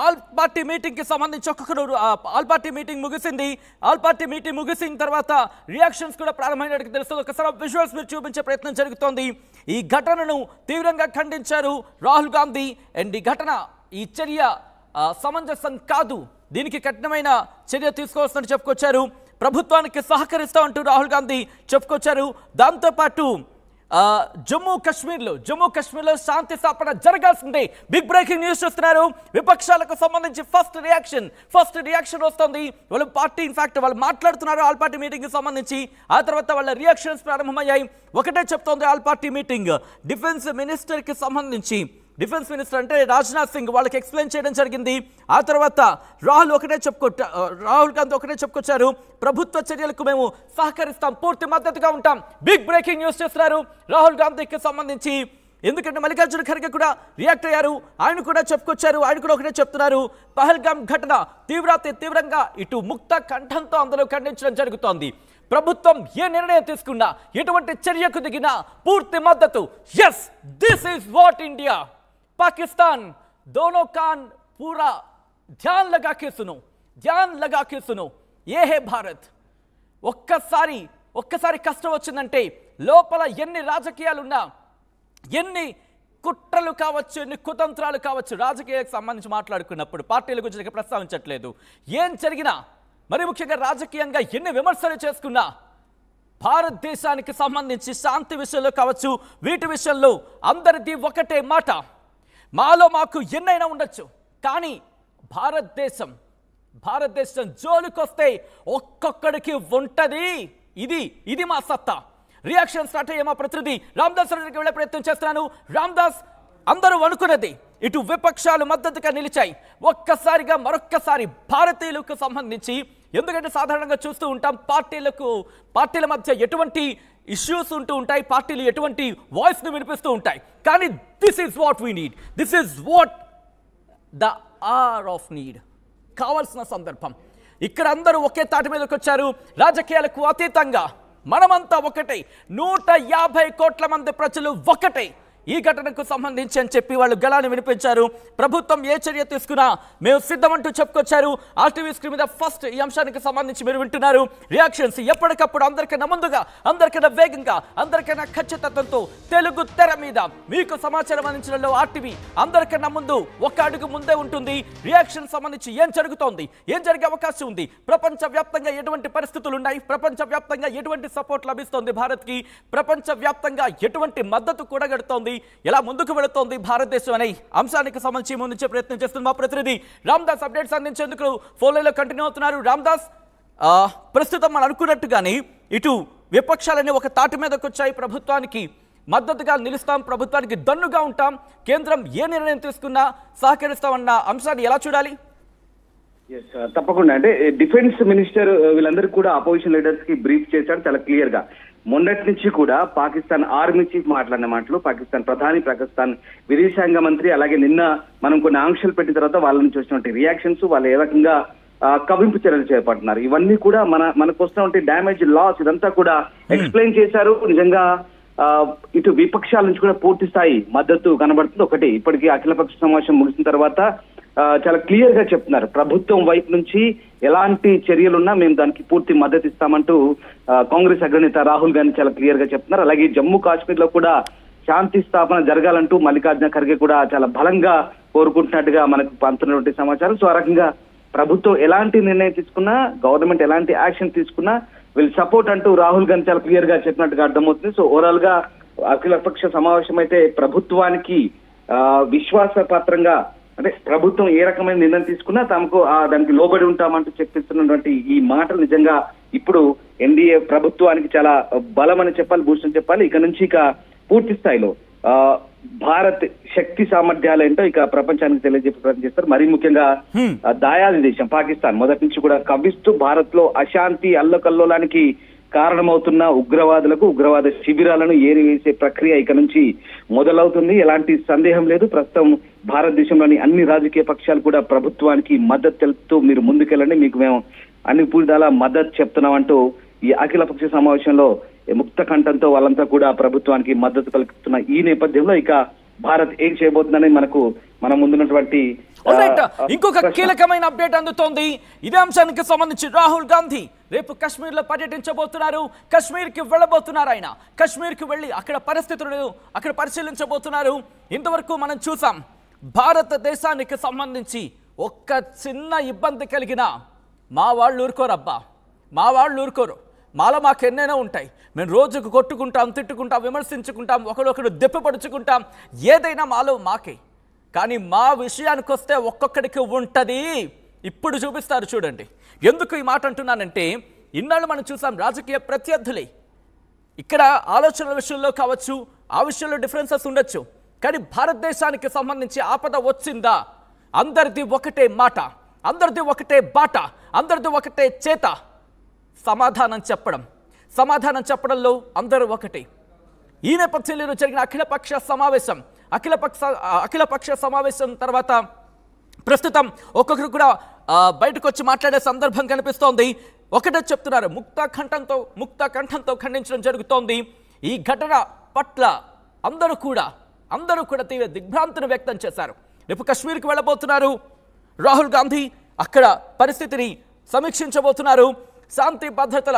All party మీటింగ్కి సంబంధించి ఒక్కొక్కరు ఆల్ పార్టీ మీటింగ్ ముగిసింది. ఆల్ పార్టీ మీటింగ్ ముగిసిన తర్వాత రియాక్షన్స్ కూడా ప్రారంభమైనట్టు తెలుస్తుంది. ఒకసారి విజువల్స్ మీరు చూపించే ప్రయత్నం జరుగుతోంది. ఈ ఘటనను తీవ్రంగా ఖండించారు రాహుల్ గాంధీ. అండ్ ఈ ఘటన, ఈ చర్య సమంజసం కాదు, దీనికి కఠినమైన చర్య తీసుకోవాల్సిందని చెప్పుకొచ్చారు. ప్రభుత్వానికి సహకరిస్తామంటూ రాహుల్ గాంధీ చెప్పుకొచ్చారు. దాంతోపాటు జమ్మూ కాశ్మీర్లో శాంతి స్థాపన జరగాల్సిందే. బిగ్ బ్రేకింగ్ న్యూస్ చూస్తున్నారు. విపక్షాలకు సంబంధించి ఫస్ట్ రియాక్షన్ వస్తుంది. వాళ్ళ పార్టీ ఇన్ఫాక్ట్ వాళ్ళు మాట్లాడుతున్నారు ఆల్ పార్టీ మీటింగ్ కి సంబంధించి. ఆ తర్వాత వాళ్ళ రియాక్షన్స్ ప్రారంభమయ్యాయి. ఒకటే చెప్తోంది all party meeting. Defence minister అంటే రాజ్నాథ్ సింగ్ వాళ్ళకి ఎక్స్ప్లెయిన్ చేయడం జరిగింది. ఆ తర్వాత రాహుల్ గాంధీ ఒకటే చెప్పుకొచ్చారు, ప్రభుత్వ చర్యలకు మేము సహకరిస్తాం, పూర్తి మద్దతుగా ఉంటాం. బిగ్ బ్రేకింగ్ న్యూస్ చేస్తున్నారు రాహుల్ గాంధీకి సంబంధించి. ఎందుకంటే మల్లికార్జున ఖర్గే కూడా రియాక్ట్ అయ్యారు. ఆయన కూడా చెప్పుకొచ్చారు. ఆయన కూడా ఒకటే చెప్తున్నారు, పహల్గామ్ ఘటన తీవ్రంగా ఇటు ముక్త కంఠంతో అందరూ ఖండించడం జరుగుతోంది. ప్రభుత్వం ఏ నిర్ణయం తీసుకున్నా, ఎటువంటి చర్యకు దిగినా పూర్తి మద్దతు. Yes, this is what India Pakistan दोनों कान पूरा ध्यान लगा के सुनो ये है भारत. ఒక్కసారి కష్టం వచ్చిందంటే లోపల ఎన్ని రాజకీయాలున్నా, ఎన్ని కుట్రలు కావచ్చు, ఎన్ని కుతంత్రాలు కావచ్చు, రాజకీయాలకు సంబంధించి మాట్లాడుకున్నప్పుడు పార్టీల గురించి ప్రస్తావించట్లేదు. ఏం జరిగినా, మరి ముఖ్యంగా రాజకీయంగా ఎన్ని విమర్శలు చేసుకున్నా, భారతదేశానికి సంబంధించి శాంతి విషయంలో కావచ్చు, వీటి విషయంలో అందరిది ఒకటే మాట. మాకు ఎన్నైనా ఉండొచ్చు, కానీ భారతదేశం జోలికొస్తే ఒక్కొక్కడికి ఉంటది. ఇది మా సత్తా. రియాక్షన్ స్టార్ట్ అయ్యే మా ప్రతినిధి రామ్దాస్ రెడ్డికి వెళ్ళే ప్రయత్నం చేస్తున్నాను. రామ్దాస్, అందరూ అనుకున్నది, ఇటు విపక్షాలు మద్దతుగా నిలిచాయి. మరొక్కసారి భారతీయులకు సంబంధించి, ఎందుకంటే సాధారణంగా చూస్తూ ఉంటాం పార్టీల మధ్య ఎటువంటి ఇష్యూస్ ఉంటూ ఉంటాయి, పార్టీలు ఎటువంటి వాయిస్ను వినిపిస్తూ ఉంటాయి. కానీ this is what we need, this is what the hour of need. కావాల్సిన సందర్భం. ఇక్కడ అందరూ ఒకే తాటి మీదకి వచ్చారు. రాజకీయాలకు అతీతంగా మనమంతా ఒకటే, 150 కోట్ల మంది ప్రజలు ఒకటే ఈ ఘటనకు సంబంధించి అని చెప్పి వాళ్ళు గళాన్ని వినిపించారు. ప్రభుత్వం ఏ చర్య తీసుకున్నా మేము సిద్ధమంటూ చెప్పుకొచ్చారు. ఆర్టీవీ స్క్రీన్ మీద ఫస్ట్ ఈ అంశానికి సంబంధించి మీరు వింటున్నారు రియాక్షన్స్. ఎప్పటికప్పుడు అందరికన్నా ముందుగా, అందరికన్నా వేగంగా, అందరికన్నా ఖచ్చితత్వంతో తెలుగు తెర మీద మీకు సమాచారం అందించడంలో ఆర్టీవీ అందరికన్నా ముందు ఒక అడుగు ముందే ఉంటుంది. రియాక్షన్ సంబంధించి ఏం జరుగుతోంది, ఏం జరిగే అవకాశం ఉంది, ప్రపంచవ్యాప్తంగా ఎటువంటి పరిస్థితులు ఉన్నాయి, ప్రపంచవ్యాప్తంగా ఎటువంటి సపోర్ట్ లభిస్తోంది భారత్కి, ప్రపంచవ్యాప్తంగా ఎటువంటి మద్దతు కూడగడుతోంది, ఎలా ముందుకు వెళుతోంది భారతదేశం అనే అంశానికి సంబంధించి ముందుంచే ప్రయత్నం చేస్తుంది మా ప్రతినిధి రామ్దాస్. అప్డేట్స్ అందించేందుకు ఫోన్ లైన్లో కంటిన్యూ అవుతున్నారు. రామ్దాస్, ప్రస్తుతం మనం అనుకున్నట్టుగానే ఇటు విపక్షాలన్నీ ఒక తాటి మీదకి వచ్చాయి. ప్రభుత్వానికి మద్దతుగా నిలుస్తాం, ప్రభుత్వానికి దన్నుగా ఉంటాం, కేంద్రం ఏ నిర్ణయం తీసుకున్నా సహకరిస్తామన్న అంశాన్ని ఎలా చూడాలి? తప్పకుండా. అంటే డిఫెన్స్ మినిస్టర్ వీళ్ళందరికీ కూడా అపోజిషన్ లీడర్స్ కి బ్రీఫ్ చేశారు చాలా క్లియర్ గా. మొన్నటి నుంచి కూడా పాకిస్తాన్ ఆర్మీ చీఫ్ మాట్లాడిన మాటలు, పాకిస్తాన్ ప్రధాని, పాకిస్తాన్ విదేశాంగ మంత్రి, అలాగే నిన్న మనం కొన్ని ఆంక్షలు పెట్టిన తర్వాత వాళ్ళ నుంచి వచ్చినటువంటి రియాక్షన్స్, వాళ్ళు ఏ రకంగా కవింపు చర్యలు చేపడుతున్నారు, ఇవన్నీ కూడా మనకు వస్తున్నటువంటి డ్యామేజ్, లాస్, ఇదంతా కూడా ఎక్స్ప్లెయిన్ చేశారు. నిజంగా ఇటు విపక్షాల నుంచి కూడా పూర్తి స్థాయి మద్దతు కనబడుతుంది. ఒకటి, ఇప్పటికీ అఖిలపక్ష సమావేశం ముగిసిన తర్వాత చాలా క్లియర్ గా చెప్తున్నారు, ప్రభుత్వం వైపు నుంచి ఎలాంటి చర్యలున్నా మేము దానికి పూర్తి మద్దతు ఇస్తామంటూ కాంగ్రెస్ అగ్రనేత రాహుల్ గాంధీ చాలా క్లియర్ గా చెప్తున్నారు. అలాగే జమ్మూ కాశ్మీర్ లో కూడా శాంతి స్థాపన జరగాలంటూ మల్లికార్జున ఖర్గే కూడా చాలా బలంగా కోరుకుంటున్నట్టుగా మనకు పంపుతున్నటువంటి సమాచారం. సో ఆ రకంగా ప్రభుత్వం ఎలాంటి నిర్ణయం తీసుకున్నా, గవర్నమెంట్ ఎలాంటి యాక్షన్ తీసుకున్నా వీళ్ళు సపోర్ట్ అంటూ రాహుల్ గాంధీ చాలా క్లియర్ గా చెప్పినట్టుగా అర్థమవుతుంది. సో ఓవరాల్ గా అఖిలపక్ష సమావేశం అయితే ప్రభుత్వానికి విశ్వాసపాత్రంగా, అంటే ప్రభుత్వం ఏ రకమైన నిర్ణయం తీసుకున్నా తమకు దానికి లోబడి ఉంటామంటూ చెప్పిస్తున్నటువంటి ఈ మాటలు నిజంగా ఇప్పుడు ఎన్డీఏ ప్రభుత్వానికి చాలా బలం అని చెప్పాలి, బూస్ట్ అని చెప్పాలి. ఇక నుంచి పూర్తి స్థాయిలో భారత్ శక్తి సామర్థ్యాలు ఏంటో ఇక ప్రపంచానికి తెలియజెప్పే ప్రయత్నం చేస్తారు. మరీ ముఖ్యంగా దాయాది దేశం పాకిస్తాన్ మొదటి నుంచి కూడా కవ్విస్తూ భారత్ లో అశాంతి, అల్లకల్లోలానికి కారణమవుతున్న ఉగ్రవాద శిబిరాలను ఏరివేసే ప్రక్రియ ఇక నుంచి మొదలవుతుంది. ఎలాంటి సందేహం లేదు. ప్రస్తుతం భారతదేశంలోని అన్ని రాజకీయ పక్షాలు కూడా ప్రభుత్వానికి మద్దతు తెలుపుతూ మీరు ముందుకెళ్ళండి, మీకు మేము అన్ని పూర్తిలా మద్దతు చెప్తున్నామంటూ ఈ అఖిలపక్ష సమావేశంలో ముక్త కంఠంతో వాళ్ళంతా కూడా ప్రభుత్వానికి మద్దతు పలుకుతున్న ఈ నేపథ్యంలో ఇక భారత్ ఏం చేయబోతుందని మన ముందున్నటువంటి Alright, ఇంకొక కీలకమైన అప్డేట్ అందుతోంది. ఇదే అంశానికి సంబంధించి రాహుల్ గాంధీ రేపు కశ్మీర్ లో పర్యటించబోతున్నారు. కశ్మీర్ కి వెళ్ళబోతున్నారు. ఆయన కశ్మీర్ కి వెళ్ళి అక్కడ పరిస్థితులను అక్కడ పరిశీలించబోతున్నారు. ఇంతవరకు మనం చూసాం భారతదేశానికి సంబంధించి ఒక్క చిన్న ఇబ్బంది కలిగినా మా వాళ్ళు ఊరుకోరబ్బా, మా వాళ్ళు ఊరుకోరు. మాలో మాకు ఎన్నైనా ఉంటాయి. మేము రోజుకు కొట్టుకుంటాం, తిట్టుకుంటాం, విమర్శించుకుంటాం, ఒకరొకరు దెప్పపడుచుకుంటాం, ఏదైనా మాలో మాకే. కానీ మా విషయానికి వస్తే ఒక్కొక్కడికి ఉంటుంది. ఇప్పుడు చూపిస్తారు చూడండి. ఎందుకు ఈ మాట అంటున్నానంటే ఇన్నాళ్ళు మనం చూసాం రాజకీయ ప్రత్యర్థులే ఇక్కడ ఆలోచనల విషయంలో కావచ్చు, ఆ విషయంలో డిఫరెన్సెస్ ఉండొచ్చు. కానీ భారతదేశానికి సంబంధించి ఆపద వచ్చిందా అందరిది ఒకటే మాట, అందరిది ఒకటే బాట, అందరిది ఒకటే చేత. సమాధానం చెప్పడంలో అందరూ ఒకటే. ఈ నేపథ్యంలో జరిగిన అఖిలపక్ష సమావేశం తర్వాత ప్రస్తుతం ఒక్కొక్కరు కూడా బయటకు వచ్చి మాట్లాడే సందర్భం కనిపిస్తోంది. ఒకటే చెప్తున్నారు, ముక్త కంఠంతో ఖండించడం జరుగుతోంది. ఈ ఘటన పట్ల అందరూ కూడా తీవ్ర దిగ్భ్రాంతిని వ్యక్తం చేశారు. రేపు కశ్మీర్కి వెళ్ళబోతున్నారు రాహుల్ గాంధీ. అక్కడ పరిస్థితిని సమీక్షించబోతున్నారు. శాంతి భద్రతల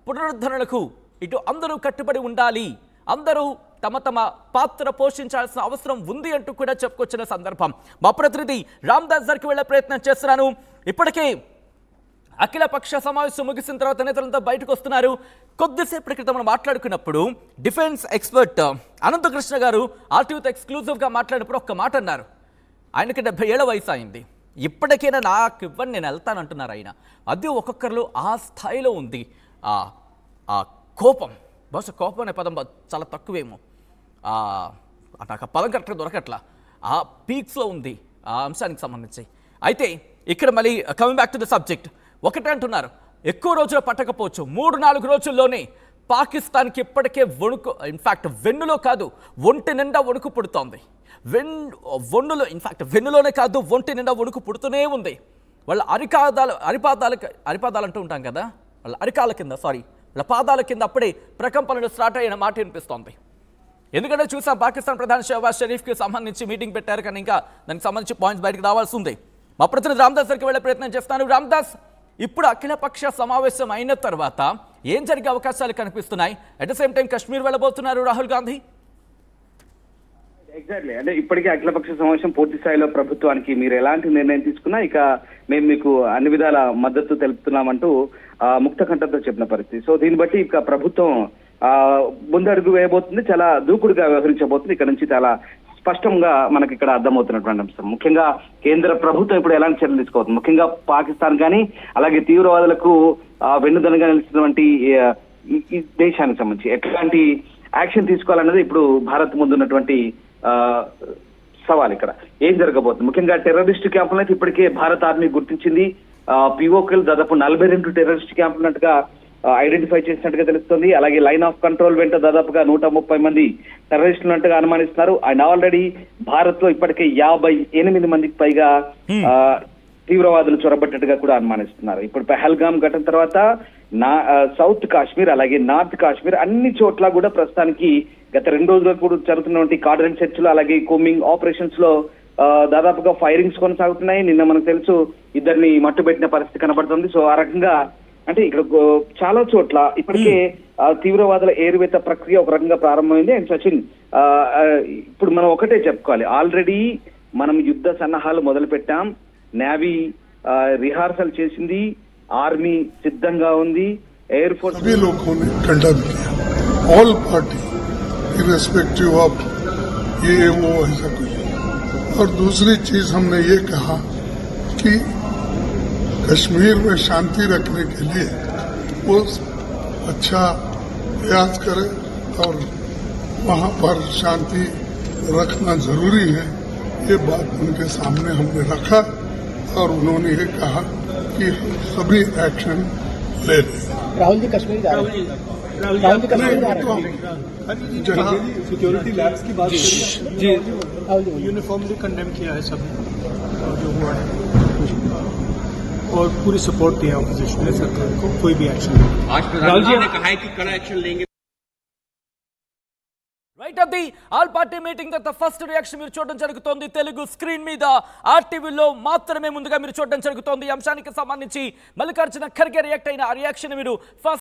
పునరుద్ధరణకు ఇటు అందరూ కట్టుబడి ఉండాలి, అందరూ తమ పాత్ర పోషించాల్సిన అవసరం ఉంది అంటూ కూడా చెప్పుకొచ్చిన సందర్భం. మా ప్రతినిధి రామ్దాస్ దగ్గరికి వెళ్లే ప్రయత్నం చేస్తున్నాను. ఇప్పటికే అఖిలపక్ష సమావేశం ముగిసిన తర్వాత నేతలంతా బయటకు వస్తున్నారు. కొద్దిసేపటి క్రితం మనం మాట్లాడుకున్నప్పుడు డిఫెన్స్ ఎక్స్పర్ట్ అనంతకృష్ణ గారు ఆర్టీవీతో ఎక్స్క్లూజివ్గా మాట్లాడినప్పుడు ఒక్క మాట అన్నారు. ఆయనకి 77 వయసు అయింది. ఇప్పటికైనా నాకు ఇవ్వని నేను వెళ్తానంటున్నారు ఆయన. అది ఒక్కొక్కరిలో ఆ స్థాయిలో ఉంది ఆ కోపం. బహుశా కోపం అనే పదం చాలా తక్కువేమో, నాకు ఆ పదం కరెక్ట్గా దొరకట్లా. ఆ పీక్స్లో ఉంది ఆ అంశానికి సంబంధించి. అయితే ఇక్కడ మళ్ళీ coming back to the subject, ఒకటే అంటున్నారు, ఎక్కువ రోజులు పట్టకపోవచ్చు, 3-4 రోజుల్లోనే పాకిస్తాన్కి ఇప్పటికే వణుకు, ఇన్ఫ్యాక్ట్ వెన్నులో కాదు ఒంటి నిండా వణుకు పుడుతోంది. వెన్నులోనే కాదు ఒంటి నిండా వణుకు పుడుతూనే ఉంది. వాళ్ళ అరిపాదాలు అంటూ ఉంటాం కదా, వాళ్ళ అరికాల కింద వాళ్ళ పాదాల కింద అప్పుడే ప్రకంపనలు స్టార్ట్ అయిన మాట వినిపిస్తోంది. ఎందుకంటే చూసాం పాకిస్తాన్ ప్రధాని షహబాజ్ షరీఫ్కి సంబంధించి మీటింగ్ పెట్టారు, కానీ ఇంకా దానికి సంబంధించి పాయింట్స్ బయటకు రావాల్సి ఉంది. మా ప్రతినిధి రామ్దాస్ దగ్గరికి వెళ్ళే ప్రయత్నం చేస్తాను. రామ్దాస్, ఇప్పుడు అఖిలపక్ష సమావేశం అయిన తర్వాత ఏం జరిగే అవకాశాలు కనిపిస్తున్నాయి? At the same time Kashmir వెళ్ళబోతున్నారు రాహుల్ గాంధీ. ఎగ్జాక్ట్లీ, అంటే ఇప్పటికే అఖిలపక్ష సమావేశం పూర్తి స్థాయిలో ప్రభుత్వానికి మీరు ఎలాంటి నిర్ణయం తీసుకున్నా ఇక మేము మీకు అన్ని విధాల మద్దతు తెలుపుతున్నామంటూ ముక్త కంఠంతో చెప్పిన పరిస్థితి. సో దీన్ని బట్టి ఇక ప్రభుత్వం ముందడుగు వేయబోతుంది, చాలా దూకుడుగా వ్యవహరించబోతుంది. ఇక్కడ నుంచి చాలా స్పష్టంగా మనకి ఇక్కడ అర్థమవుతున్నటువంటి అంశం. ముఖ్యంగా కేంద్ర ప్రభుత్వం ఇప్పుడు ఎలాంటి చర్యలు తీసుకోవచ్చు, ముఖ్యంగా పాకిస్తాన్ కానీ అలాగే తీవ్రవాదులకు వెన్నుదనగా నిలుస్తున్నటువంటి ఈ దేశానికి సంబంధించి ఎట్లాంటి యాక్షన్ తీసుకోవాలన్నది ఇప్పుడు భారత్ ముందున్నటువంటి సవాల్. ఇక్కడ ఏం జరగబోతుంది, ముఖ్యంగా టెర్రరిస్ట్ క్యాంపులను అయితే ఇప్పటికే భారత ఆర్మీ గుర్తించింది. పిఓకేలు దాదాపు 42 టెర్రరిస్ట్ క్యాంపులున్నట్టుగా ఐడెంటిఫై చేసినట్టుగా తెలుస్తుంది. అలాగే లైన్ ఆఫ్ కంట్రోల్ వెంట దాదాపుగా 130 మంది టెర్రరిస్టులు ఉన్నట్టుగా అనుమానిస్తున్నారు. ఆయన ఆల్రెడీ భారత్ లో ఇప్పటికే 58 మందికి పైగా తీవ్రవాదులు చొరబట్టినట్టుగా కూడా అనుమానిస్తున్నారు. ఇప్పుడు పహల్గామ్ ఘటన తర్వాత సౌత్ కాశ్మీర్ అలాగే నార్త్ కాశ్మీర్ అన్ని చోట్ల కూడా ప్రస్తుతానికి గత 2 రోజులకు కూడా జరుగుతున్నటువంటి కార్డన్ సెర్చ్లు అలాగే కోమింగ్ ఆపరేషన్స్ లో దాదాపుగా ఫైరింగ్స్ కొనసాగుతున్నాయి. నిన్న మనకు తెలుసు ఇద్దరిని మట్టుబెట్టిన పరిస్థితి కనబడుతుంది. సో ఆ రకంగా అంటే ఇక్కడ చాలా చోట్ల ఇప్పటికే తీవ్రవాదుల ఏరువేత ప్రక్రియ ఒక రకంగా ప్రారంభమైంది. అండ్ సచిన్, ఇప్పుడు మనం ఒకటే చెప్పుకోవాలి, ఆల్రెడీ మనం యుద్ధ సన్నాహాలు మొదలు పెట్టాం, నేవీ రిహార్సల్ చేసింది, ఆర్మీ సిద్ధంగా ఉంది, ఎయిర్ ఫోర్స్ सभी लोगों ने कंडम किया, ऑल पार्टी इरेस्पेक्टिव ऑफ ये वो ऐसा कुछ। और दूसरी चीज हमने ये कहा कि कश्मीर में शांति रखने के लिए वो अच्छा प्रयास करे और वहाँ पर शांति रखना जरूरी है, ये बात उनके सामने हमने रखा और उन्होंने ये कहा कि सभी एक्शन ले लें। राहुल जी कश्मीर जा रहे हैं। राहुल जी कश्मीर जा रहे हैं। सिक्योरिटी लैब्स की बात जी यूनिफॉर्मली कंडेम किया है सबने जो हुआ है और पूरी सपोर्ट दिया ऑपोजिशन ने सरकार को, कोई भी एक्शन नहीं। आज प्रधानमंत्री ने कहा है कि कड़ा एक्शन लेंगे। రైట్ అది ఆల్ పార్టీ మీటింగ్ తర్వాత ఫస్ట్ రియాక్షన్ మీరు చూడడం జరుగుతోంది తెలుగు స్క్రీన్ మీద ఆర్టీవీలో మాత్రమే ముందుగా మీరు చూడడం జరుగుతోంది ఈ అంశానికి సంబంధించి మల్లికార్జున ఖర్గే రియాక్ట్ అయిన ఆ రియాక్షన్ మీరు ఫస్ట్